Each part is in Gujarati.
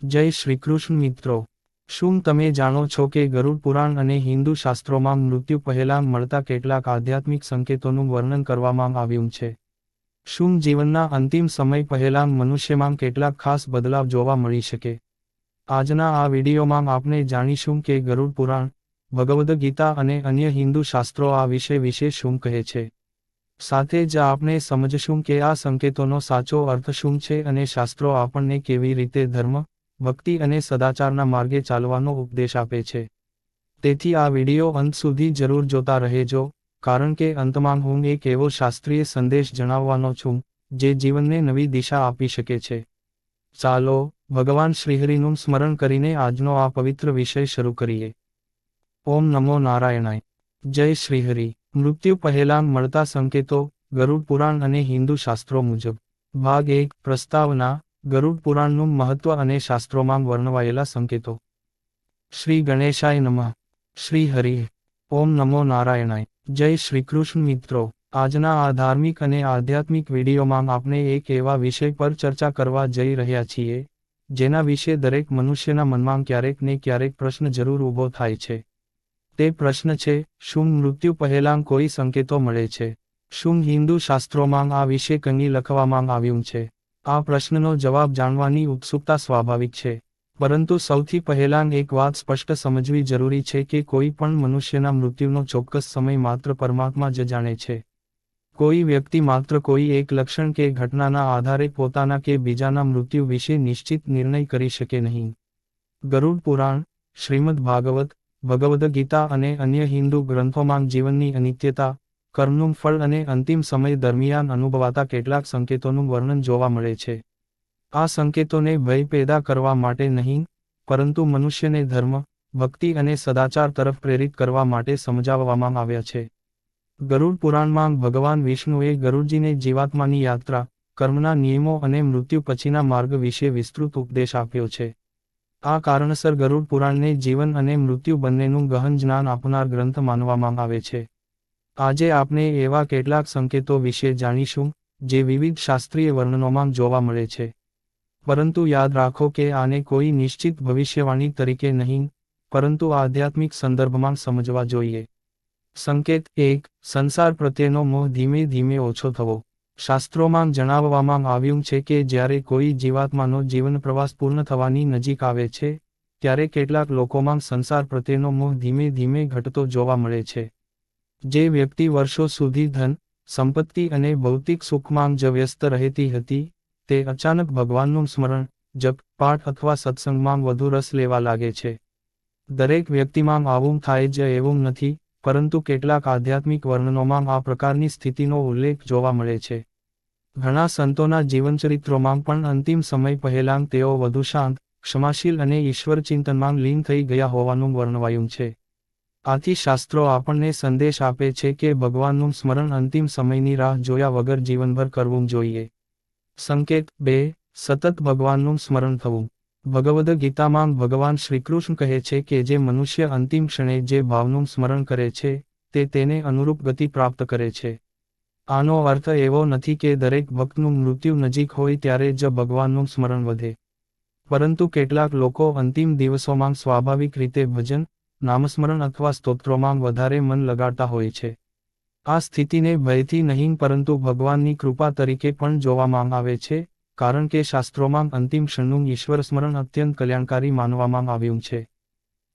જય શ્રી કૃષ્ણ મિત્રો, શું તમે જાણો છો કે ગરુડ પુરાણ અને હિન્દુ શાસ્ત્રોમાં મૃત્યુ પહેલાં મળતા કેટલાક આધ્યાત્મિક સંકેતોનું વર્ણન કરવામાં આવ્યું છે? શું જીવનના અંતિમ સમય પહેલાં મનુષ્યમાં કેટલાક ખાસ બદલાવ જોવા મળી શકે? આજના આ વિડીયોમાં આપણે જાણીશું કે ગરુડ પુરાણ, ભગવદ્ ગીતા અને અન્ય હિન્દુ શાસ્ત્રો આ વિષય વિશે શું કહે છે. સાથે જ આપણે સમજશું કે આ સંકેતોનો સાચો અર્થ શું છે અને શાસ્ત્રો આપણને કેવી રીતે ધર્મ, ભક્તિ અને સદાચારના માર્ગે ચાલવાનો ઉપદેશ આપે છે. તેથી આ વિડિયો અંત સુધી જરૂર જોતા રહેજો, કારણ કે અંતમાં હું એક એવો શાસ્ત્રીય સંદેશ જણાવવાનો છું, જે જીવનને નવી દિશા આપી શકે છે. ચાલો, ભગવાન શ્રીહરિનું સ્મરણ કરીને આજનો આ પવિત્ર વિષય શરૂ કરીએ. ઓમ નમો નારાયણાય. જય શ્રીહરિ. મૃત્યુ પહેલાં મળતા સંકેતો, ગરુડ પુરાણ અને હિન્દુ શાસ્ત્રો મુજબ. ભાગ 1, પ્રસ્તાવના, ગરુડ પુરાણનું મહત્વ અને શાસ્ત્રોમાં વર્ણવાયેલા સંકેતો. શ્રી ગણેશાય નમઃ. શ્રી હરિ. ઓમ નમો નારાયણાય. જય શ્રી કૃષ્ણ મિત્રો, આજના આ ધાર્મિક અને આધ્યાત્મિક વિડીયોમાં આપણે એક એવા વિષય પર ચર્ચા કરવા જઈ રહ્યા છીએ, જેના વિશે દરેક મનુષ્યના મનમાં ક્યારેક ને ક્યારેક પ્રશ્ન જરૂર ઊભો થાય છે. તે પ્રશ્ન છે, શું મૃત્યુ પહેલાં કોઈ સંકેતો મળે છે? શું હિન્દુ શાસ્ત્રોમાં આ વિશે કંઈ લખવામાં આવ્યું છે? આ પ્રશ્નનો જવાબ જાણવાની ઉત્સુકતા સ્વાભાવિક છે, પરંતુ સૌથી પહેલાં એક વાત સ્પષ્ટ સમજવી જરૂરી છે કે કોઈ પણ મનુષ્યના મૃત્યુનો ચોક્કસ સમય માત્ર પરમાત્મા જ જાણે છે. કોઈ વ્યક્તિ માત્ર કોઈ એક લક્ષણ કે ઘટનાના આધારે પોતાના કે બીજાના મૃત્યુ વિશે નિશ્ચિત નિર્ણય કરી શકે નહીં. ગરુડ પુરાણ, શ્રીમદ્ ભાગવત, ભગવદ્ ગીતા અને અન્ય હિન્દુ ગ્રંથોમાં જીવનની અનિત્યતા, કર્મનું ફળ અને અંતિમ સમય દરમિયાન અનુભવાતા કેટલાક સંકેતોનું વર્ણન જોવા મળે છે. આ સંકેતોને ભય પેદા કરવા માટે નહીં, પરંતુ મનુષ્યને ધર્મ, ભક્તિ અને સદાચાર તરફ પ્રેરિત કરવા માટે સમજાવવામાં આવ્યા છે. ગરુડ પુરાણમાં ભગવાન વિષ્ણુએ ગરુડજીને જીવાત્માની યાત્રા, કર્મના નિયમો અને મૃત્યુ પછીના માર્ગ વિશે વિસ્તૃત ઉપદેશ આપ્યો છે. આ કારણસર ગરુડ પુરાણને જીવન અને મૃત્યુ બંનેનું ગહન જ્ઞાન આપનાર ગ્રંથ માનવામાં આવે છે. આજે આપણે એવા કેટલાક સંકેતો વિશે જાણીશું, જે વિવિધ શાસ્ત્રીય વર્ણનોમાં જોવા મળે છે. પરંતુ યાદ રાખો કે આને કોઈ નિશ્ચિત ભવિષ્યવાણી તરીકે નહીં, પરંતુ આધ્યાત્મિક સંદર્ભમાં સમજવા જોઈએ. સંકેત 1, સંસાર પ્રત્યેનો મોહ ધીમે ધીમે ઓછો થવો. શાસ્ત્રોમાં જણાવવામાં આવ્યું છે કે જ્યારે કોઈ જીવાત્માનો જીવન પ્રવાસ પૂર્ણ થવાની નજીક આવે છે, ત્યારે કેટલાક લોકોમાં સંસાર પ્રત્યેનો મોહ ધીમે ધીમે ઘટતો જોવા મળે છે. જે વ્યક્તિ વર્ષો સુધી ધન, સંપત્તિ અને ભૌતિક સુખમાં જ વ્યસ્ત રહેતી હતી, તે અચાનક ભગવાનનું સ્મરણ, જપ, પાઠ અથવા સત્સંગમાં વધુ રસ લેવા લાગે છે. દરેક વ્યક્તિમાં આવું થાય જ એવું નથી, પરંતુ કેટલાક આધ્યાત્મિક વર્ણનોમાં આ પ્રકારની સ્થિતિનો ઉલ્લેખ જોવા મળે છે. ઘણા સંતોના જીવનચરિત્રોમાં પણ અંતિમ સમય પહેલાં તેઓ વધુ શાંત, ક્ષમાશીલ અને ઈશ્વર ચિંતનમાં લીન થઈ ગયા હોવાનું વર્ણવાયું છે. આથી શાસ્ત્રો આપણને સંદેશ આપે છે કે ભગવાનનું સ્મરણ અંતિમ સમયની રાહ જોયા વગર જીવનભર કરવું જોઈએ. સંકેત 2, સતત ભગવાનનું સ્મરણ થવું. ભગવદ્ ગીતામાં ભગવાન શ્રીકૃષ્ણ કહે છે કે જે મનુષ્ય અંતિમ ક્ષણે જે ભાવનું સ્મરણ કરે છે, તે તેને અનુરૂપ ગતિ પ્રાપ્ત કરે છે. આનો અર્થ એવો નથી કે દરેક ભક્તનું મૃત્યુ નજીક હોય ત્યારે જ ભગવાનનું સ્મરણ વધે. પરંતુ કેટલાક લોકો અંતિમ દિવસોમાં સ્વાભાવિક રીતે ભજન, નામસ્મરણ અથવા સ્તોત્રોમાં વધારે મન લગાડતા હોય છે. આ સ્થિતિને ભયથી નહીં પરંતુ ભગવાનની કૃપા તરીકે પણ જોવામાં આવે છે, કારણ કે શાસ્ત્રોમાં અંતિમ ક્ષણનું ઈશ્વર સ્મરણ અત્યંત કલ્યાણકારી માનવામાં આવ્યું છે.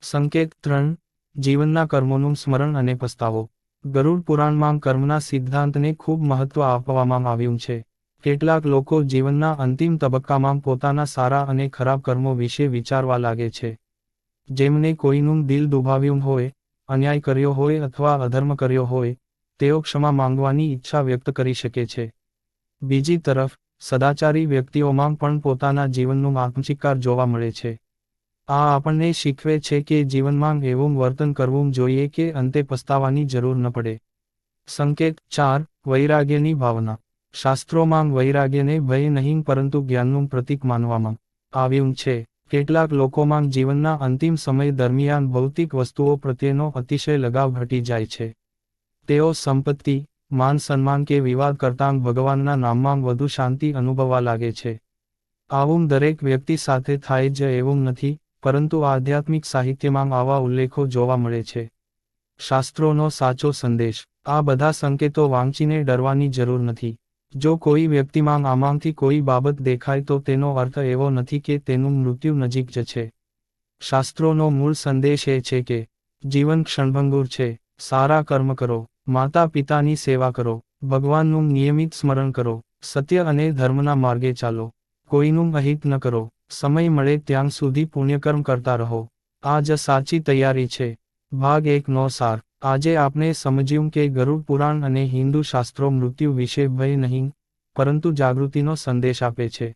સંકેત 3, જીવનના કર્મોનું સ્મરણ અને પસ્તાવો. ગરુડ પુરાણમાં કર્મના સિદ્ધાંતને ખૂબ મહત્વ આપવામાં આવ્યું છે. કેટલાક લોકો જીવનના અંતિમ તબક્કામાં પોતાના સારા અને ખરાબ કર્મો વિશે વિચારવા લાગે છે. જેમને કોઈનું દિલ દુભાવ્યું હોય, અન્યાય કર્યો હોય અથવા અધર્મ કર્યો હોય, તેઓ ક્ષમા માંગવાની ઈચ્છા વ્યક્ત કરી શકે છે. બીજી તરફ, સદાચારી વ્યક્તિઓમાં પણ પોતાના જીવનનું આત્મચિકાર જોવા મળે છે. આ આપણને શીખવે છે કે જીવનમાં એવું વર્તન કરવું જોઈએ કે અંતે પસ્તાવાની જરૂર ન પડે. સંકેત 4, વૈરાગ્યની ભાવના. શાસ્ત્રોમાં વૈરાગ્યને ભય નહીં પરંતુ જ્ઞાનનું પ્રતીક માનવામાં આવ્યું છે. કેટલાક લોકોમાં જીવનના અંતિમ સમય દરમિયાન ભૌતિક વસ્તુઓ પ્રત્યેનો અતિશય લગાવ ઘટી જાય છે. તેઓ સંપત્તિ, માન સન્માન કે વિવાદ કરતાં ભગવાનના નામમાં વધુ શાંતિ અનુભવવા લાગે છે. આવું દરેક વ્યક્તિ સાથે થાય જ એવું નથી, પરંતુ આધ્યાત્મિક સાહિત્યમાં આવા ઉલ્લેખો જોવા મળે છે. શાસ્ત્રોનો સાચો સંદેશ. આ બધા સંકેતો વાંચીને ડરવાની જરૂર નથી. જો કોઈ વ્યક્તિમાં આમાંથી કોઈ બાબત દેખાય તો તેનો અર્થ એવો નથી કે તેનું મૃત્યુ નજીક જ છે. શાસ્ત્રોનો મૂળ સંદેશ એ છે કે જીવન ક્ષણભંગુર છે, સારા કર્મ કરો, માતા પિતાની સેવા કરો, ભગવાનનું નિયમિત સ્મરણ કરો, સત્ય અને ધર્મના માર્ગે ચાલો, કોઈનું અહિત ન કરો, સમય મળે ત્યાં સુધી પુણ્યકર્મ કરતા રહો. આ જ સાચી તૈયારી છે. ભાગ 1નો સાર. આજે આપણે સમજ્યું કે ગરુડ પુરાણ અને હિન્દુ શાસ્ત્રો મૃત્યુ વિશે ભય નહીં, પરંતુ જાગૃતિનો સંદેશ આપે છે.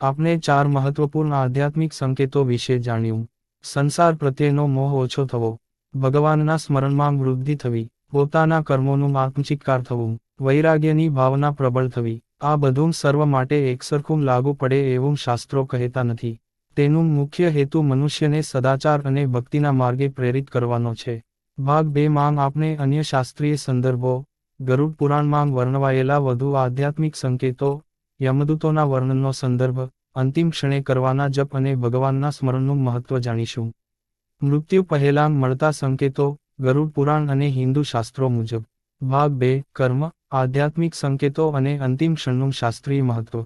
આપણે 4 મહત્વપૂર્ણ આધ્યાત્મિક સંકેતો વિશે જાણ્યું. સંસાર પ્રત્યેનો મોહ ઓછો થવો, ભગવાનના સ્મરણમાં વૃદ્ધિ થવી, પોતાના કર્મોનું આત્મચિત્કાર થવું, વૈરાગ્યની ભાવના પ્રબળ થવી. આ બધું સર્વ માટે એકસરખું લાગુ પડે એવું શાસ્ત્રો કહેતા નથી. તેનું મુખ્ય હેતુ મનુષ્યને સદાચાર અને ભક્તિના માર્ગે પ્રેરિત કરવાનો છે. ભાગ 2માં આપણે અન્ય શાસ્ત્રીય સંદર્ભો, ગરુડ પુરાણમાં વર્ણવાયેલા વધુ આધ્યાત્મિક સંકેતો, યમદૂતોના વર્ણનનો સંદર્ભ, અંતિમ ક્ષણે કરવાના જપ અને ભગવાનના સ્મરણનું મહત્વ જાણીશું. મૃત્યુ પહેલાં મળતા સંકેતો, ગરુડ પુરાણ અને હિન્દુ શાસ્ત્રો મુજબ. ભાગ 2, કર્મ, આધ્યાત્મિક સંકેતો અને અંતિમ ક્ષણનું શાસ્ત્રીય મહત્વ.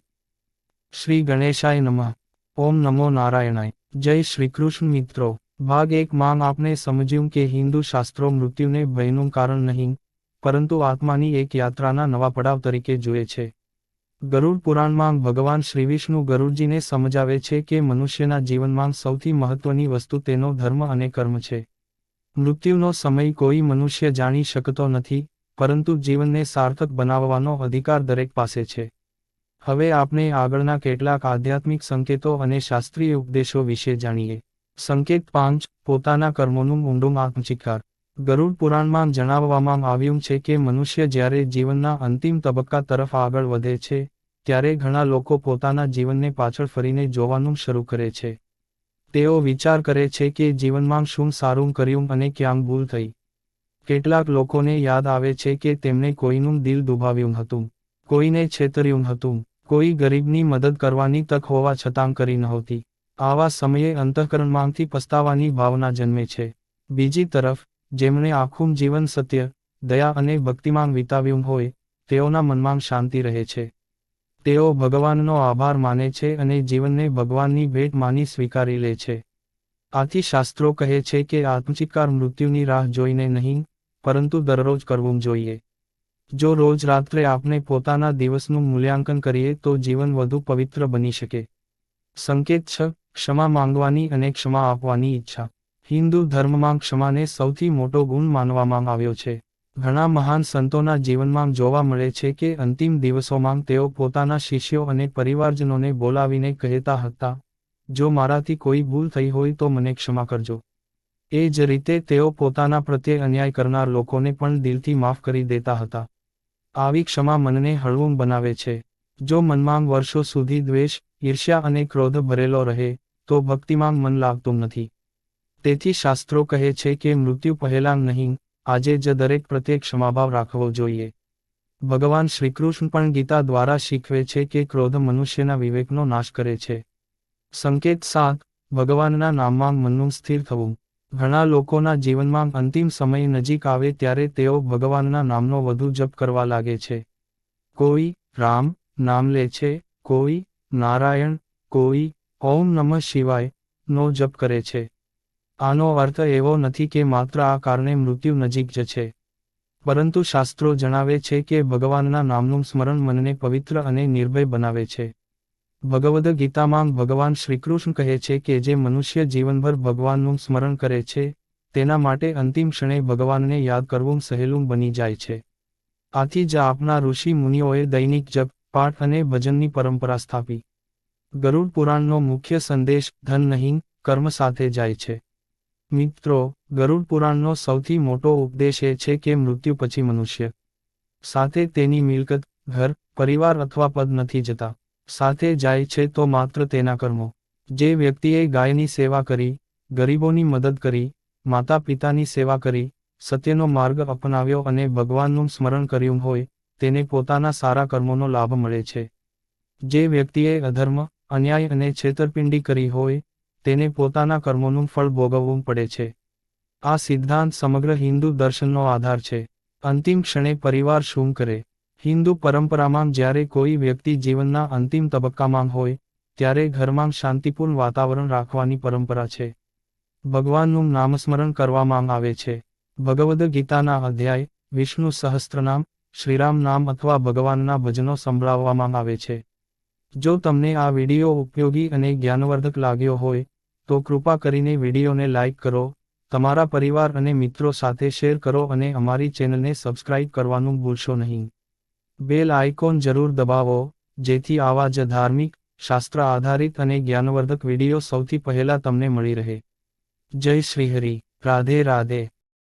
શ્રી ગણેશાય નમઃ. ઓમ નમો નારાયણાય. જય શ્રીકૃષ્ણ મિત્રો. ભાગ 1માં આપણે સમજ્યું કે હિન્દુ શાસ્ત્રો મૃત્યુને ભયનું કારણ નહીં, પરંતુ આત્માની એક યાત્રાના નવા પડાવ તરીકે જુએ છે. ગરુડ પુરાણમાં ભગવાન શ્રીવિષ્ણુ ગરુડજીને સમજાવે છે કે મનુષ્યના જીવનમાં સૌથી મહત્વની વસ્તુ તેનો ધર્મ અને કર્મ છે. મૃત્યુનો સમય કોઈ મનુષ્ય જાણી શકતો નથી, પરંતુ જીવનને સાર્થક બનાવવાનો અધિકાર દરેક પાસે છે. હવે આપણે આગળના કેટલાક આધ્યાત્મિક સંકેતો અને શાસ્ત્રીય ઉપદેશો વિશે જાણીએ. સંકેત 5, પોતાના કર્મોનું ઊંડું આત્મચિત્કાર. ગરુડ પુરાણમાં જણાવવામાં આવ્યું છે કે મનુષ્ય જ્યારે જીવનના અંતિમ તબક્કા તરફ આગળ વધે છે, ત્યારે ઘણા લોકો પોતાના જીવનને પાછળ ફરીને જોવાનું શરૂ કરે છે. તેઓ વિચાર કરે છે કે જીવનમાં શું સારું કર્યું અને ક્યાં ભૂલ થઈ. કેટલાક લોકોને યાદ આવે છે કે તેમણે કોઈનું દિલ દુભાવ્યું હતું, કોઈને છેતર્યું હતું, કોઈ ગરીબની મદદ કરવાની તક હોવા છતાં કરી નહોતી. આવા સમયે અંતઃકરણમાંથી પસ્તાવાની ભાવના જન્મે છે. બીજી તરફ, જેમણે આખું જીવન સત્ય, દયા અને ભક્તિમાં વિતાવ્યું હોય, તેઓના મનમાં શાંતિ રહે છે. તેઓ ભગવાનનો આભાર માને છે અને જીવનને ભગવાનની ભેટ માની સ્વીકારી લે છે. આથી શાસ્ત્રો કહે છે કે આત્મચિત્કાર મૃત્યુની રાહ જોઈને નહીં, પરંતુ દરરોજ કરવું જોઈએ. જો રોજ રાત્રે આપણે પોતાના દિવસનું મૂલ્યાંકન કરીએ તો જીવન વધુ પવિત્ર બની શકે. સંકેત 6, ક્ષમા માંગવાની અને ક્ષમા આપવાની ઈચ્છા. હિન્દુ ધર્મમાં ક્ષમાને સૌથી મોટો ગુણ માનવામાં આવ્યો છે. ઘણા મહાન સંતોના જીવનમાં જોવા મળે છે કે અંતિમ દિવસોમાં તેઓ પોતાના શિષ્યો અને પરિવારજનોને બોલાવીને કહેતા હતા, જો મારાથી કોઈ ભૂલ થઈ હોય તો મને ક્ષમા કરજો. એ જ રીતે તેઓ પોતાના પ્રત્યે અન્યાય કરનાર લોકોને પણ દિલથી માફ કરી દેતા હતા. આવી ક્ષમા મનને હળવું બનાવે છે. જો મનમાં વર્ષો સુધી દ્વેષ, ઈર્ષ્યા અને ક્રોધ ભરેલો રહે, તો ભક્તિમાં મન લાગતું નથી. તેથી શાસ્ત્રો કહે છે કે મૃત્યુ પહેલાં નહીં, આજે જ દરેક પ્રત્યે ક્ષમાભાવ રાખવો જોઈએ. ભગવાન શ્રીકૃષ્ણ પણ ગીતા દ્વારા શીખવે છે કે ક્રોધ મનુષ્યના વિવેકનો નાશ કરે છે. સંકેત 7, ભગવાનના નામમાં મનનું સ્થિર થવું. ઘણા લોકોના જીવનમાં અંતિમ સમય નજીક આવે ત્યારે તેઓ ભગવાનના નામનો વધુ જપ કરવા લાગે છે. કોઈ રામ નામ લે છે, કોઈ નારાયણ, કોઈ ઓમ નમઃ શિવાય નો જપ કરે છે. આનો અર્થ એવો નથી કે માત્ર આ કારણે મૃત્યુ નજીક જ છે. પરંતુ શાસ્ત્રો જણાવે છે કે ભગવાનના નામનું સ્મરણ મનને પવિત્ર અને નિર્ભય બનાવે છે. ભગવદ ગીતામાં ભગવાન શ્રીકૃષ્ણ કહે છે કે જે મનુષ્ય જીવનભર ભગવાનનું સ્મરણ કરે છે, તેના માટે અંતિમ ક્ષણે ભગવાનને યાદ કરવું સહેલું બની જાય છે. આથી જ આપણા ઋષિ મુનિઓએ દૈનિક જપ, પાઠ અને ભજનની પરંપરા સ્થાપી. ગરુડ પુરાણનો મુખ્ય સંદેશ ધન નહીં, કર્મ સાથે જાય છે. મિત્રો, ગરુડ પુરાણનો સૌથી મોટો ઉપદેશ એ છે કે મૃત્યુ પછી મનુષ્ય સાથે તેની મિલકત, ઘર, પરિવાર અથવા પદ નથી જતા. સાથે જાય છે તો માત્ર તેના કર્મો. જે વ્યક્તિએ ગાયની સેવા કરી, ગરીબોની મદદ કરી, માતા પિતાની સેવા કરી, સત્યનો માર્ગ અપનાવ્યો અને ભગવાનનું સ્મરણ કર્યું હોય, તેને પોતાના સારા કર્મોનો લાભ મળે છે. જે વ્યક્તિએ અધર્મ, અન્યાય અને છેતરપિંડી કરી હોય, તેને પોતાના કર્મોનું ફળ ભોગવવું પડે છે. આ સિદ્ધાંત સમગ્ર હિન્દુ દર્શનનો આધાર છે. અંતિમ ક્ષણે પરિવાર શું કરે? હિન્દુ પરંપરામાં જ્યારે કોઈ વ્યક્તિ જીવનના અંતિમ તબક્કામાં હોય, ત્યારે ઘરમાં શાંતિપૂર્ણ વાતાવરણ રાખવાની પરંપરા છે. ભગવાનનું નામસ્મરણ કરવામાં આવે છે. ભગવદ્ ગીતાના અધ્યાય, વિષ્ણુ સહસ્ત્રનામ, શ્રીરામ નામ અથવા ભગવાનના ભજનો સંભળાવવામાં આવે છે. જો તમને આ વિડિયો ઉપયોગી અને જ્ઞાનવર્ધક લાગ્યો હોય, તો કૃપા કરીને વિડિયોને લાઇક કરો, તમારા પરિવાર અને મિત્રો સાથે શેર કરો અને અમારી ચેનલને સબસ્ક્રાઇબ કરવાનું ભૂલશો નહીં. બેલ આઇકોન જરૂર દબાવો, જેથી આવા જ ધાર્મિક, શાસ્ત્ર આધારિત અને જ્ઞાનવર્ધક વિડિયો સૌથી પહેલા તમને મળી રહે. જય શ્રી હરિ, રાધે રાધે.